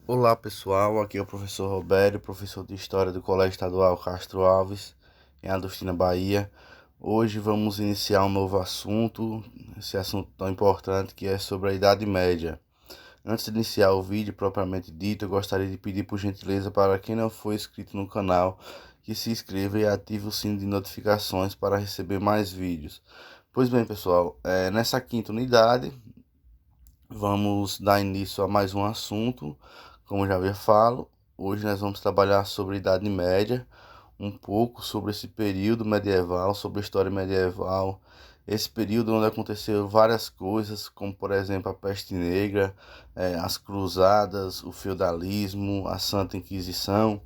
Olá pessoal, aqui é o professor Roberto, professor de História do Colégio Estadual Castro Alves, em Adustina, Bahia. Hoje vamos iniciar um novo assunto, esse assunto tão importante que é sobre a Idade Média. Antes de iniciar o vídeo propriamente dito, eu gostaria de pedir por gentileza para quem não for inscrito no canal, que se inscreva e ative o sino de notificações para receber mais vídeos. Pois bem pessoal, nessa quinta unidade, vamos dar início a mais um assunto, como já havia falo. Hoje nós vamos trabalhar sobre a Idade Média, um pouco sobre esse período medieval, sobre a história medieval, esse período onde aconteceu várias coisas, como por exemplo a peste negra, as cruzadas, o feudalismo, a Santa Inquisição.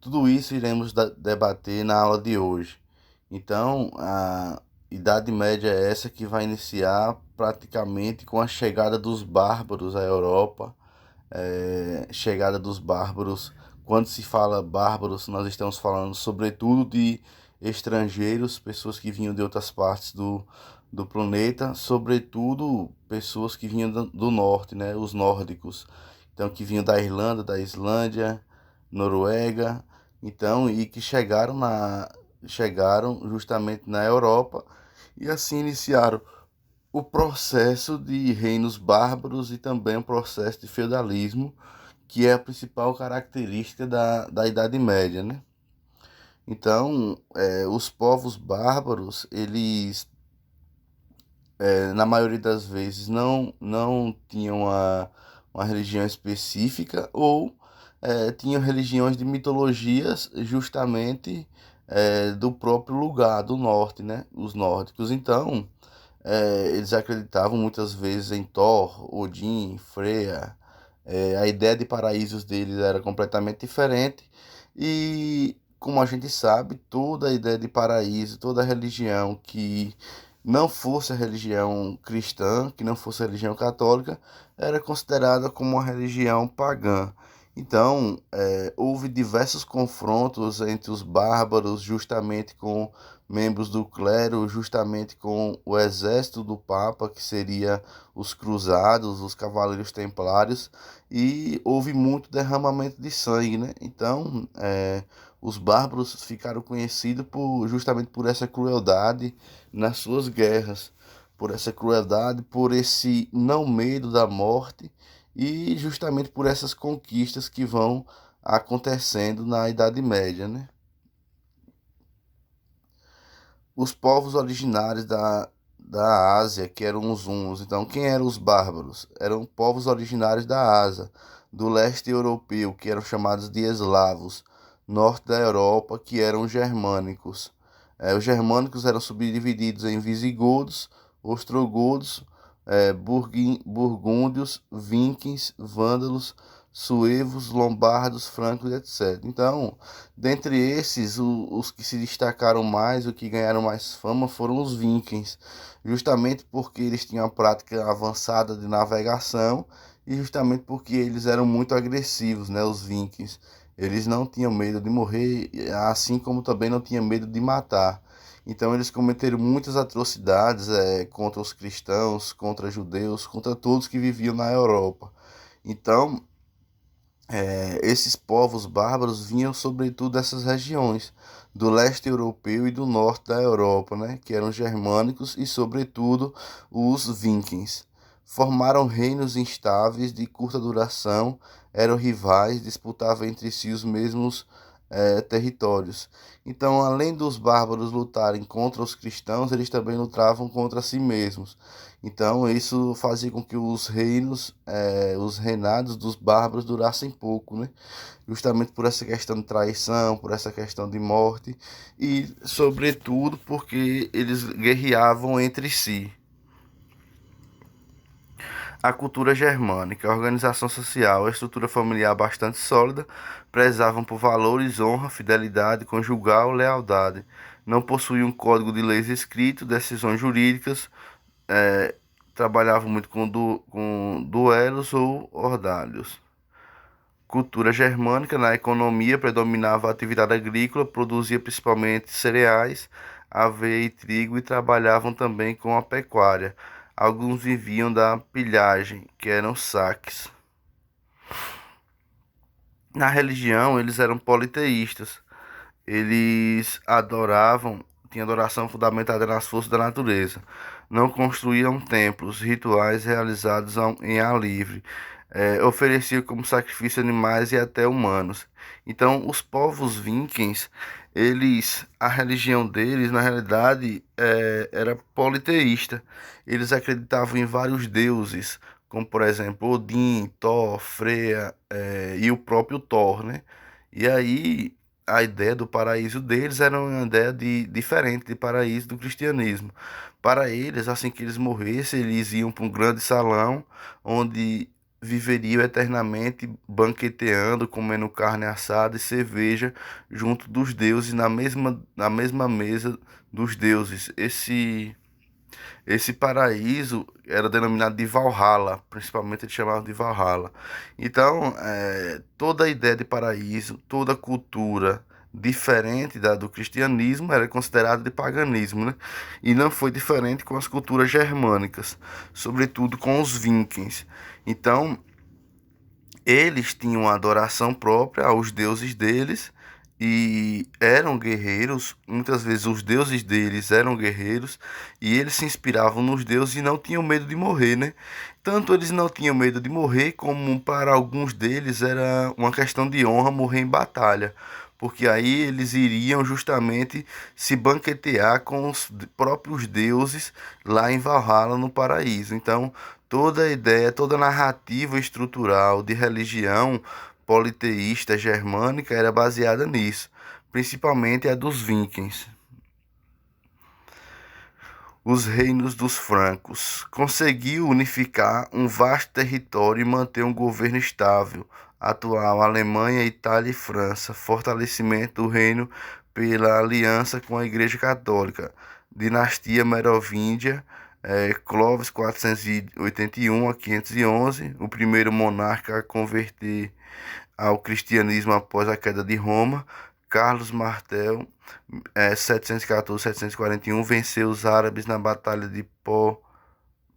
Tudo isso iremos debater na aula de hoje. Então, a Idade Média é essa que vai iniciar praticamente com a chegada dos bárbaros à Europa. Chegada dos bárbaros. Quando se fala bárbaros, nós estamos falando sobretudo de estrangeiros, pessoas que vinham de outras partes do planeta, sobretudo pessoas que vinham do norte, né? Os nórdicos. Então, que vinham da Irlanda, da Islândia, Noruega, então, e que chegaram justamente na Europa e assim iniciaram o processo de reinos bárbaros e também o processo de feudalismo, que é a principal característica da Idade Média, né? Então, os povos bárbaros, eles, na maioria das vezes, não tinham uma religião específica ou tinham religiões de mitologias justamente do próprio lugar, do norte, né? Os nórdicos. Então, eles acreditavam muitas vezes em Thor, Odin, Freya. A ideia de paraísos deles era completamente diferente. E, como a gente sabe, toda a ideia de paraíso, toda religião que não fosse a religião cristã, que não fosse a religião católica, era considerada como uma religião pagã. Então, houve diversos confrontos entre os bárbaros, justamente com membros do clero, justamente com o exército do Papa, que seria os cruzados, os cavaleiros templários, e houve muito derramamento de sangue, né? Então, os bárbaros ficaram conhecidos justamente por essa crueldade nas suas guerras, por essa crueldade, por esse não medo da morte e justamente por essas conquistas que vão acontecendo na Idade Média, né? Os povos originários da Ásia, que eram os hunos. Então, quem eram os bárbaros? Eram povos originários da Ásia, do leste europeu, que eram chamados de eslavos, norte da Europa, que eram germânicos. Os germânicos eram subdivididos em visigodos, ostrogodos, burgúndios, vikings, vândalos, suevos, lombardos, francos, etc. Então, dentre esses, os que se destacaram mais, os que ganharam mais fama, foram os vikings, justamente porque eles tinham a prática avançada de navegação e justamente porque eles eram muito agressivos, né, os vikings. Eles não tinham medo de morrer, assim como também não tinham medo de matar. Então eles cometeram muitas atrocidades contra os cristãos, contra judeus, contra todos que viviam na Europa. Então, esses povos bárbaros vinham sobretudo dessas regiões, do leste europeu e do norte da Europa, né, que eram germânicos e sobretudo os vikings. Formaram reinos instáveis de curta duração, eram rivais, disputavam entre si os mesmos territórios. Então, além dos bárbaros lutarem contra os cristãos, eles também lutavam contra si mesmos. Então, isso fazia com que os reinos, os reinados dos bárbaros durassem pouco, né? Justamente por essa questão de traição, por essa questão de morte e, sobretudo, porque eles guerreavam entre si. A cultura germânica, a organização social, a estrutura familiar bastante sólida, prezavam por valores, honra, fidelidade conjugal, lealdade. Não possuíam um código de leis escrito, decisões jurídicas, é, trabalhavam muito com duelos ou ordalhos. Cultura germânica, na economia predominava a atividade agrícola, produzia principalmente cereais, aveia e trigo e trabalhavam também com a pecuária. Alguns viviam da pilhagem, que eram saques. Na religião, eles eram politeístas. Eles adoravam, tinha adoração fundamentada nas forças da natureza. Não construíam templos, rituais realizados em ar livre. Ofereciam como sacrifício animais e até humanos. Então, os povos vikings, a religião deles, na realidade, era politeísta. Eles acreditavam em vários deuses, como por exemplo Odin, Thor, Freya, e o próprio Thor, né? E aí a ideia do paraíso deles era uma ideia diferente de paraíso do cristianismo. Para eles, assim que eles morressem, eles iam para um grande salão onde viveriam eternamente banqueteando, comendo carne assada e cerveja junto dos deuses na mesma mesa dos deuses. Esse paraíso era denominado de Valhalla, principalmente eles chamavam de Valhalla. Então, toda a ideia de paraíso, toda a cultura diferente da do cristianismo era considerada de paganismo, né? E não foi diferente com as culturas germânicas, sobretudo com os vikings. Então, eles tinham uma adoração própria aos deuses deles e eram guerreiros. Muitas vezes os deuses deles eram guerreiros e eles se inspiravam nos deuses e não tinham medo de morrer, né? Tanto eles não tinham medo de morrer, como para alguns deles era uma questão de honra morrer em batalha. Porque aí eles iriam justamente se banquetear com os próprios deuses lá em Valhalla, no paraíso. Então, toda a ideia, toda a narrativa estrutural de religião politeísta germânica era baseada nisso, principalmente a dos vikings. Os reinos dos francos conseguiu unificar um vasto território e manter um governo estável. Atual Alemanha, Itália e França. Fortalecimento do reino pela aliança com a Igreja Católica. Dinastia Merovíngia, Clovis 481 a 511, o primeiro monarca a converter ao cristianismo após a queda de Roma. Carlos Martel, 714-741, venceu os árabes na Batalha de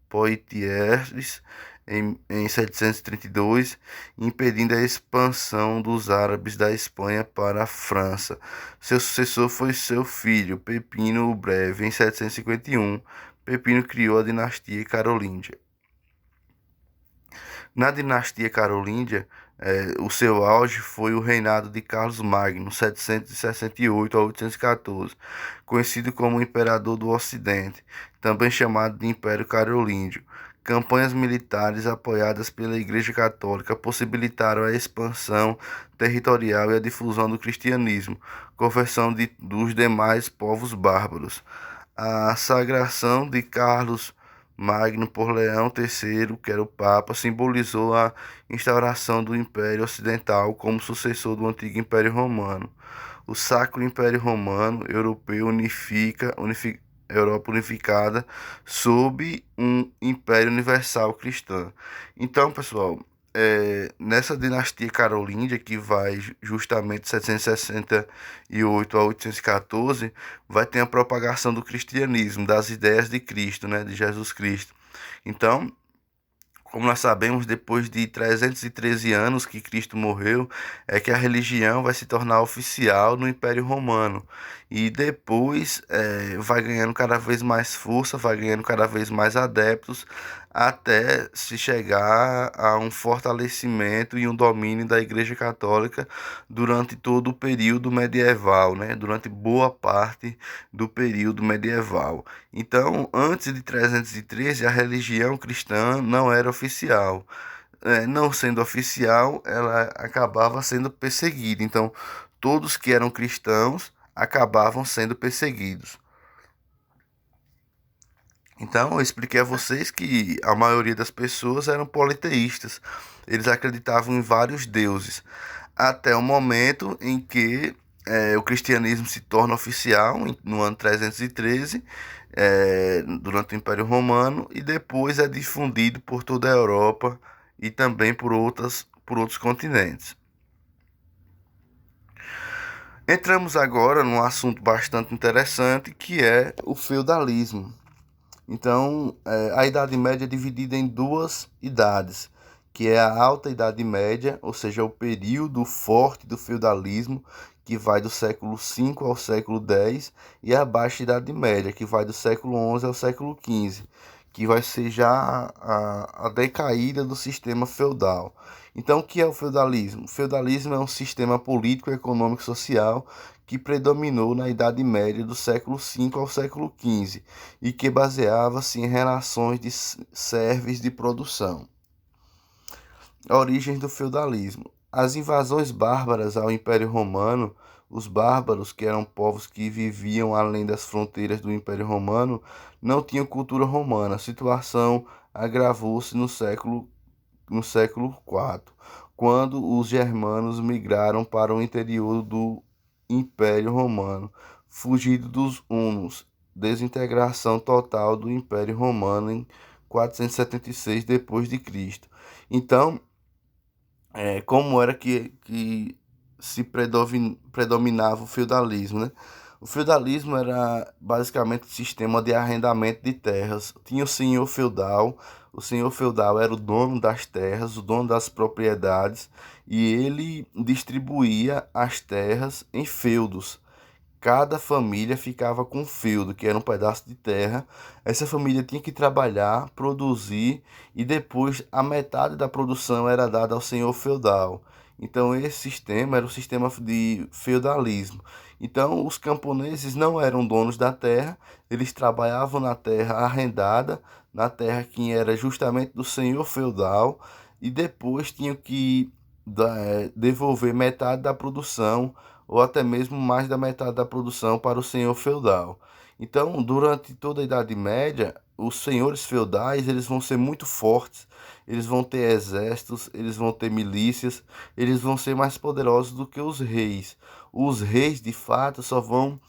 Poitiers em 732, impedindo a expansão dos árabes da Espanha para a França. Seu sucessor foi seu filho, Pepino o Breve, em 751. Pepino criou a dinastia carolíngia. Na dinastia carolíngia, o seu auge foi o reinado de Carlos Magno, 768 a 814, conhecido como Imperador do Ocidente, também chamado de Império Carolíngio. Campanhas militares apoiadas pela Igreja Católica possibilitaram a expansão territorial e a difusão do cristianismo, conversão dos demais povos bárbaros. A sagração de Carlos Magno por Leão III, que era o Papa, simbolizou a instauração do Império Ocidental como sucessor do antigo Império Romano. O Sacro Império Romano Europeu Europa unificada sob um Império Universal cristão. Então, pessoal, nessa dinastia carolíngia, que vai justamente de 768 a 814, vai ter a propagação do cristianismo, das ideias de Cristo, né, de Jesus Cristo. Então, como nós sabemos, depois de 313 anos que Cristo morreu, é que a religião vai se tornar oficial no Império Romano. E depois vai ganhando cada vez mais força, vai ganhando cada vez mais adeptos, até se chegar a um fortalecimento e um domínio da Igreja Católica durante todo o período medieval, né? Durante boa parte do período medieval. Então, antes de 313, a religião cristã não era oficial. Não sendo oficial, ela acabava sendo perseguida. Então, todos que eram cristãos acabavam sendo perseguidos. Então, eu expliquei a vocês que a maioria das pessoas eram politeístas. Eles acreditavam em vários deuses. Até o momento em que o cristianismo se torna oficial, no ano 313, durante o Império Romano, e depois é difundido por toda a Europa e também por outros continentes. Entramos agora num assunto bastante interessante, que é o feudalismo. Então, a Idade Média é dividida em duas idades, que é a Alta Idade Média, ou seja, o período forte do feudalismo, que vai do século V ao século X, e a Baixa Idade Média, que vai do século XI ao século XV, que vai ser já a decaída do sistema feudal. Então, o que é o feudalismo? O feudalismo é um sistema político, econômico e social que predominou na Idade Média do século V ao século XV e que baseava-se em relações de servos de produção. Origens do feudalismo. As invasões bárbaras ao Império Romano, os bárbaros, que eram povos que viviam além das fronteiras do Império Romano, não tinham cultura romana. A situação agravou-se no século IV, quando os germanos migraram para o interior do Império Romano, fugindo dos hunos, desintegração total do Império Romano em 476 d.C. Então, como era que se predominava o feudalismo, né? O feudalismo era basicamente um sistema de arrendamento de terras. Tinha o senhor feudal era o dono das terras, o dono das propriedades, e ele distribuía as terras em feudos. Cada família ficava com um feudo, que era um pedaço de terra. Essa família tinha que trabalhar, produzir e depois a metade da produção era dada ao senhor feudal. Então esse sistema era o sistema de feudalismo. Então os camponeses não eram donos da terra, eles trabalhavam na terra arrendada, na terra que era justamente do senhor feudal e depois tinham que devolver metade da produção ou até mesmo mais da metade da produção para o senhor feudal. Então, durante toda a Idade Média, os senhores feudais eles vão ser muito fortes, eles vão ter exércitos, eles vão ter milícias, eles vão ser mais poderosos do que os reis. Os reis, de fato, só vão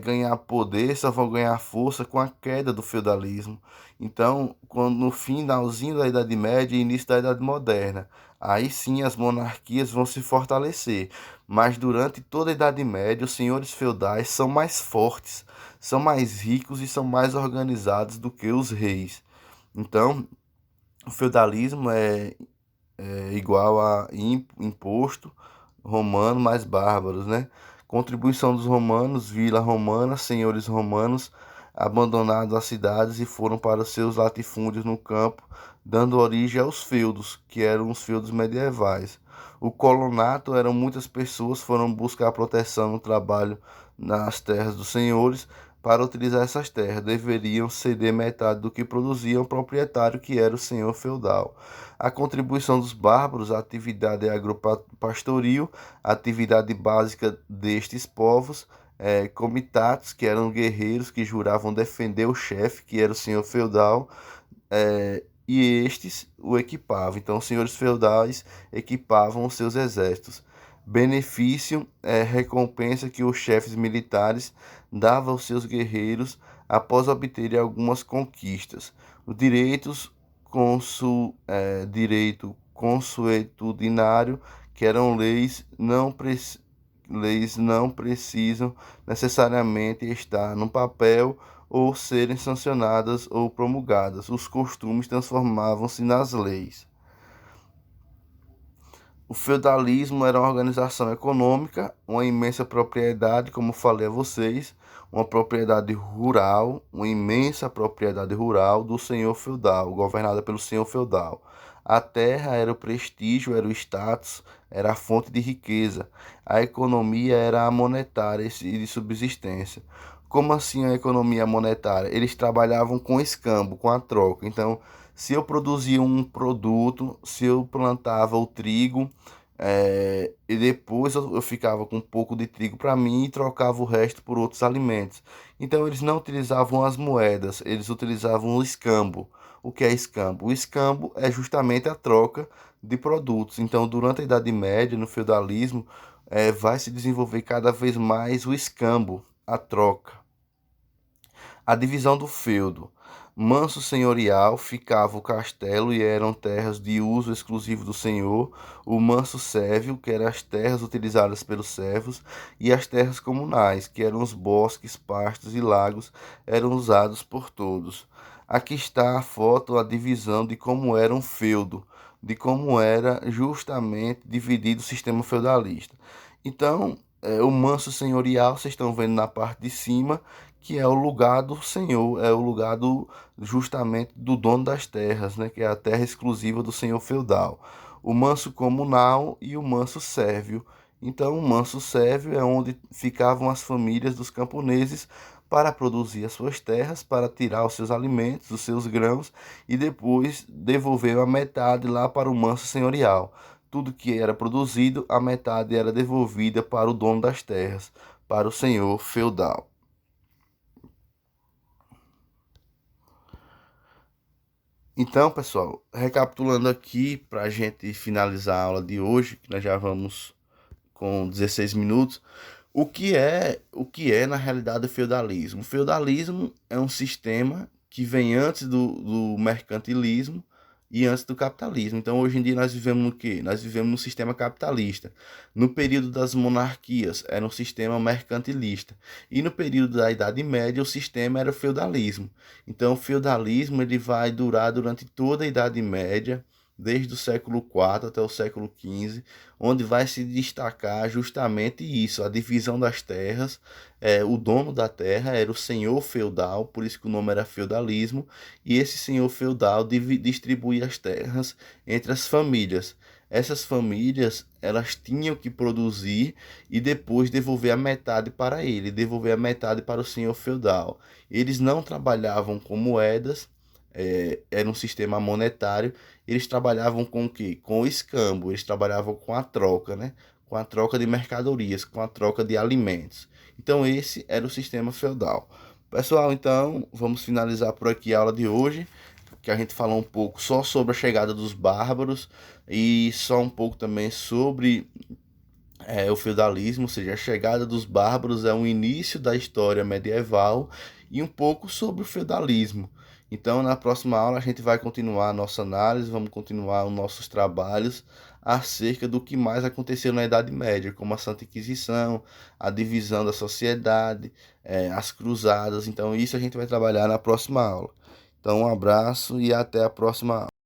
ganhar poder, só vão ganhar força com a queda do feudalismo. Então, quando no finalzinho da Idade Média e início da Idade Moderna, aí sim as monarquias vão se fortalecer. Mas durante toda a Idade Média, os senhores feudais são mais fortes, são mais ricos e são mais organizados do que os reis. Então, o feudalismo é igual a imposto romano mais bárbaros, né? Contribuição dos romanos, vila romana, senhores romanos abandonaram as cidades e foram para os seus latifúndios no campo, dando origem aos feudos, que eram os feudos medievais. O colonato eram muitas pessoas foram buscar proteção no trabalho nas terras dos senhores. Para utilizar essas terras, deveriam ceder metade do que produziam ao proprietário, que era o senhor feudal. A contribuição dos bárbaros à atividade agropastoril, a atividade básica destes povos, comitatos, que eram guerreiros que juravam defender o chefe, que era o senhor feudal, e estes o equipavam. Então, os senhores feudais equipavam os seus exércitos. Benefício é recompensa que os chefes militares davam aos seus guerreiros após obterem algumas conquistas. Os direito consuetudinário, que eram leis não precisam necessariamente estar no papel ou serem sancionadas ou promulgadas. Os costumes transformavam-se nas leis. O feudalismo era uma organização econômica, uma imensa propriedade, como falei a vocês, uma propriedade rural, uma imensa propriedade rural do senhor feudal, governada pelo senhor feudal. A terra era o prestígio, era o status, era a fonte de riqueza. A economia era a monetária e de subsistência. Como assim a economia monetária? Eles trabalhavam com escambo, com a troca. Então, se eu produzia um produto, se eu plantava o trigo, e depois eu ficava com um pouco de trigo para mim e trocava o resto por outros alimentos. Então eles não utilizavam as moedas, eles utilizavam o escambo. O que é escambo? O escambo é justamente a troca de produtos. Então, durante a Idade Média, no feudalismo, vai se desenvolver cada vez mais o escambo, a troca. A divisão do feudo. Manso senhorial ficava o castelo e eram terras de uso exclusivo do senhor, o manso sérvio, que eram as terras utilizadas pelos servos, e as terras comunais, que eram os bosques, pastos e lagos, eram usados por todos. Aqui está a foto, a divisão de como era um feudo, de como era justamente dividido o sistema feudalista. Então, o manso senhorial, vocês estão vendo na parte de cima, que é o lugar do senhor, é o lugar justamente do dono das terras, né, que é a terra exclusiva do senhor feudal. O manso comunal e o manso sérvio. Então, o manso sérvio é onde ficavam as famílias dos camponeses para produzir as suas terras, para tirar os seus alimentos, os seus grãos e depois devolver a metade lá para o manso senhorial. Tudo que era produzido, a metade era devolvida para o dono das terras, para o senhor feudal. Então, pessoal, recapitulando aqui para a gente finalizar a aula de hoje, que nós já vamos com 16 minutos. O que é na realidade o feudalismo? O feudalismo é um sistema que vem antes do mercantilismo e antes do capitalismo. Então, hoje em dia, nós vivemos no quê? Nós vivemos no sistema capitalista. No período das monarquias, era um sistema mercantilista. E no período da Idade Média, o sistema era o feudalismo. Então, o feudalismo ele vai durar durante toda a Idade Média, desde o século IV até o século XV, onde vai se destacar justamente isso, a divisão das terras. O dono da terra era o senhor feudal, por isso que o nome era feudalismo, e esse senhor feudal distribuía as terras entre as famílias. Essas famílias, elas tinham que produzir e depois devolver a metade para ele, devolver a metade para o senhor feudal. Eles não trabalhavam com moedas, era um sistema monetário. Eles trabalhavam com o quê? Com o escambo, eles trabalhavam com a troca, né? Com a troca de mercadorias, com a troca de alimentos. Então esse era o sistema feudal. Pessoal, então vamos finalizar por aqui a aula de hoje, que a gente falou um pouco só sobre a chegada dos bárbaros e só um pouco também sobre o feudalismo, ou seja, a chegada dos bárbaros é o início da história medieval e um pouco sobre o feudalismo. Então, na próxima aula, a gente vai continuar a nossa análise, vamos continuar os nossos trabalhos acerca do que mais aconteceu na Idade Média, como a Santa Inquisição, a divisão da sociedade, as cruzadas. Então, isso a gente vai trabalhar na próxima aula. Então, um abraço e até a próxima aula.